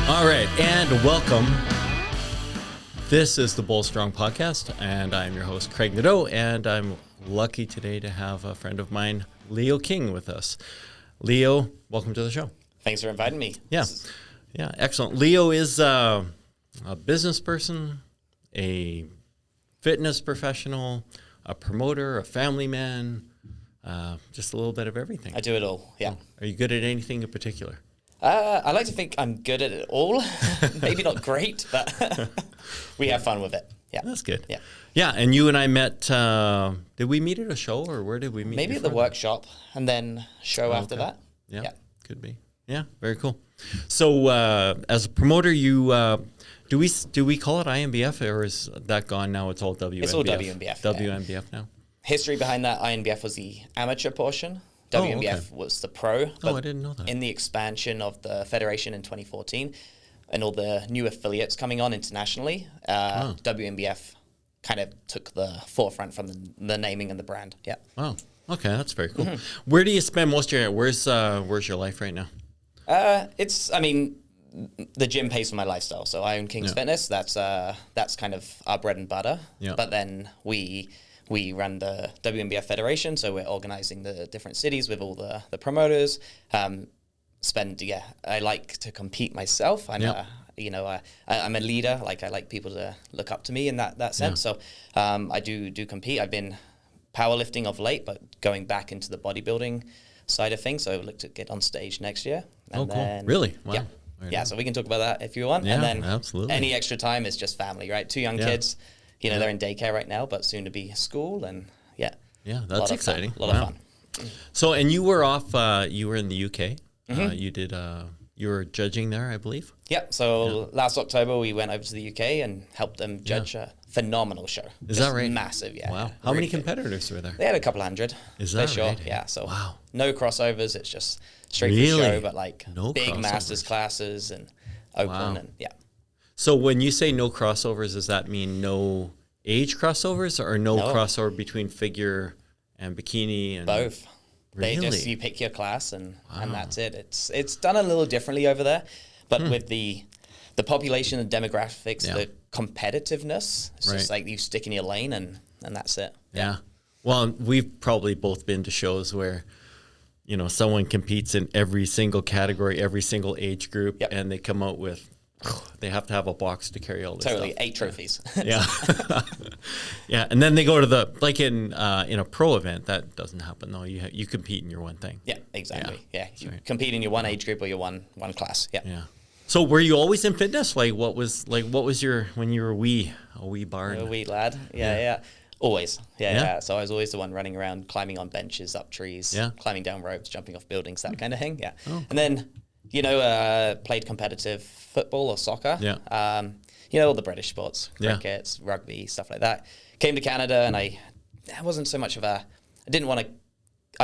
All right, and welcome. This is the Bull Strong Podcast, and I'm your host, Craig Nadeau, and I'm lucky today to have a friend of mine, Leo King, with us. Leo, welcome to the show. Thanks for inviting me. Yeah, excellent. Leo is a business person, a fitness professional, a promoter, a family man, just a little bit of everything. I do it all, yeah. Are you good at anything in particular? I like to think I'm good at it all. Maybe not great, but we have fun with it. Yeah, That's good. Yeah. Yeah, and you and I met, did we meet at a show or where did we meet? Maybe at the before workshop and then show after that. Yeah, could be. Yeah, very cool. So as a promoter, you do we call it INBF or is that gone now? It's all WNBF. It's all WNBF. WNBF now. History behind that, INBF was the amateur portion. WNBF was the pro. Oh, I didn't know that. In the expansion of the federation in 2014 and all the new affiliates coming on internationally, WNBF kind of took the forefront from the naming and the brand. Yeah. Wow. Okay, that's very cool. Where do you spend most of your where's your life right now? The gym pays for my lifestyle. So I own King's Fitness. That's kind of our bread and butter. Yeah. But then we run the WNBF Federation, so we're organizing the different cities with all the promoters. I like to compete myself. I'm a leader. Like I like people to look up to me in that sense. Yeah. So I do compete. I've been powerlifting of late, but going back into the bodybuilding side of things. So I look to get on stage next year. And cool. Really? Wow. Yeah. Yeah, so we can talk about that if you want. Yeah, and then absolutely. Any extra time is just family, right? Two young kids. They're in daycare right now, but soon to be school, and yeah, that's exciting. A lot of fun. So, and you were off. You were in the UK. You did. You were judging there, I believe. Yeah. So last October we went over to the UK and helped them judge a phenomenal show. Is that right? Massive. Yeah. Wow. How many competitors were there? They had a couple hundred. Is that sure? right? Yeah. So no crossovers. It's just straight for show, but like no big crossovers. Masters classes and open and So when you say no crossovers, does that mean no age crossovers or no crossover between figure and bikini? And both. Really? You pick your class and that's it. It's done a little differently over there, but with the population and demographics, the competitiveness, it's just like you stick in your lane and that's it. Yeah. Well, we've probably both been to shows where someone competes in every single category, every single age group, and they come out with, they have to have a box to carry all this stuff. 8 trophies. Yeah. Yeah. And then they go to in a pro event, that doesn't happen though. You compete in your one thing. Yeah, exactly. Yeah. You compete in your one age group or your one class. Yeah. Yeah. So were you always in fitness? What was your, when you were a wee bar? A wee lad. Yeah. Always. Yeah. So I was always the one running around, climbing on benches, up trees, climbing down ropes, jumping off buildings, that kind of thing. Yeah. Oh, cool. And then, played competitive football or soccer. Yeah. All the British sports, cricket, rugby, stuff like that. Came to Canada and I wasn't so much of I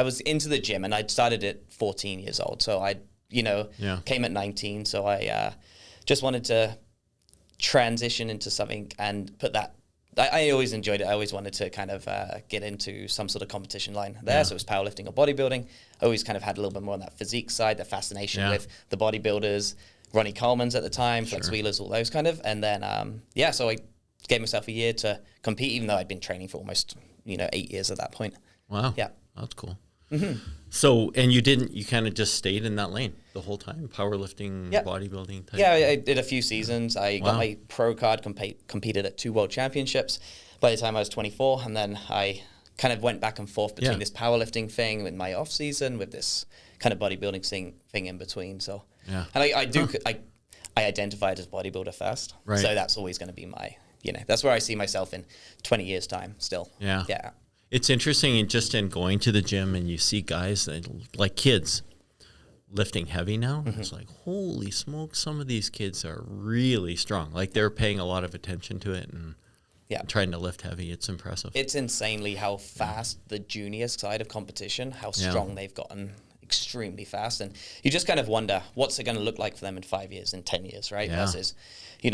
was into the gym and I'd started at 14 years old. So I, came at 19. So I just wanted to transition into something and put that. I always enjoyed it. I always wanted to kind of get into some sort of competition line there. So it was powerlifting or bodybuilding. I always kind of had a little bit more on that physique side, the fascination with the bodybuilders, Ronnie Coleman's at the time, Flex Wheelers, all those kind of. And then, so I gave myself a year to compete, even though I'd been training for almost, 8 years at that point. Wow. Yeah. That's cool. Mm-hmm. So, and you kind of just stayed in that lane the whole time, powerlifting, bodybuilding type? Yeah, I did a few seasons. I got my pro card, competed at 2 world championships by the time I was 24. And then I kind of went back and forth between this powerlifting thing with my off season with this kind of bodybuilding thing in between. So, and I identified as bodybuilder first. Right. So that's always going to be my, that's where I see myself in 20 years time still. Yeah. Yeah. It's interesting just in going to the gym and you see guys like kids lifting heavy now. It's like, holy smoke, some of these kids are really strong. Like they're paying a lot of attention to it and trying to lift heavy. It's impressive. It's insanely how fast the junior side of competition, how strong they've gotten extremely fast. And you just kind of wonder, what's it going to look like for them in 5 years, in 10 years, right? Yeah. Versus,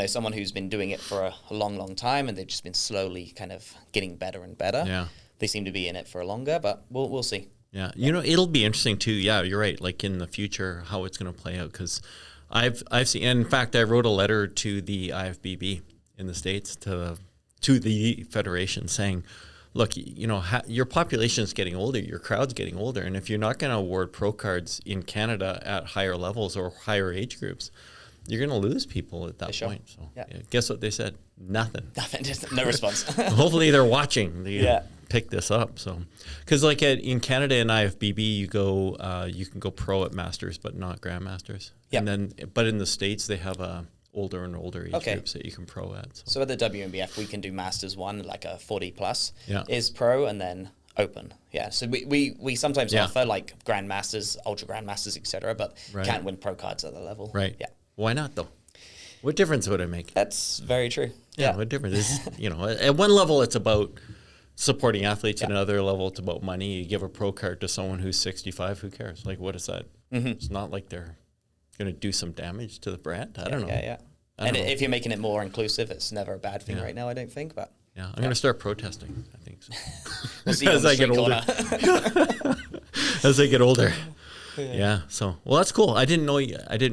someone who's been doing it for a long, long time and they've just been slowly kind of getting better and better. Yeah. They seem to be in it for longer, but we'll see. Yeah, it'll be interesting too. Yeah, you're right. Like in the future, how it's going to play out, because I've seen, and in fact, I wrote a letter to the IFBB in the States, to the federation, saying, look, you know, your population is getting older, your crowd's getting older, and if you're not going to award pro cards in Canada at higher levels or higher age groups, you're going to lose people at that point. So guess what they said? Nothing. No response. Hopefully they're watching. They pick this up. So, because like in Canada and IFBB, you can go pro at masters, but not grandmasters. And then, but in the States, they have older and older age groups that you can pro at. So at the WNBF, we can do masters 1, like a 40 plus is pro, and then open. So we sometimes offer like grandmasters, ultra grandmasters, etc., but can't win pro cards at the level. Why not though? What difference would it make? That's very true. What difference is, you know, at one level it's about supporting athletes, at another level it's about money. You give a pro card to someone who's 65, who cares? Like, what is that? It's not like they're going to do some damage to the brand. I don't know. And if you're making it more inclusive, it's never a bad thing right now, I don't think. But I'm going to start protesting, I think so. We'll see as I get older. As I get older. So well, that's cool. I didn't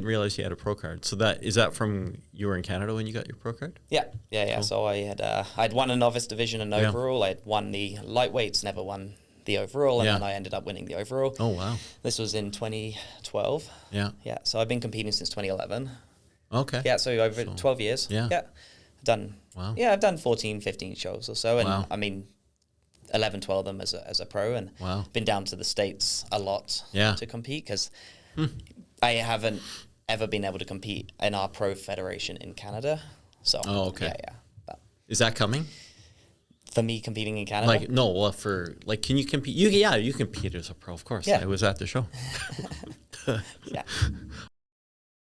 realize you had a pro card. So is that from, you were in Canada when you got your pro card? Cool. So I'd won a novice division and overall. I'd won the lightweights, never won the overall, and then I ended up winning the overall. Oh wow! This was in 2012. So I've been competing since 2011. Okay. So over 12 years. I've done 14, 15 shows or so, and I mean, 11, 12 of them as a pro, and been down to the States a lot to compete, because I haven't ever been able to compete in our pro federation in Canada. So But is that coming? For me competing in Canada? Can you compete? You compete as a pro, of course. I was at the show.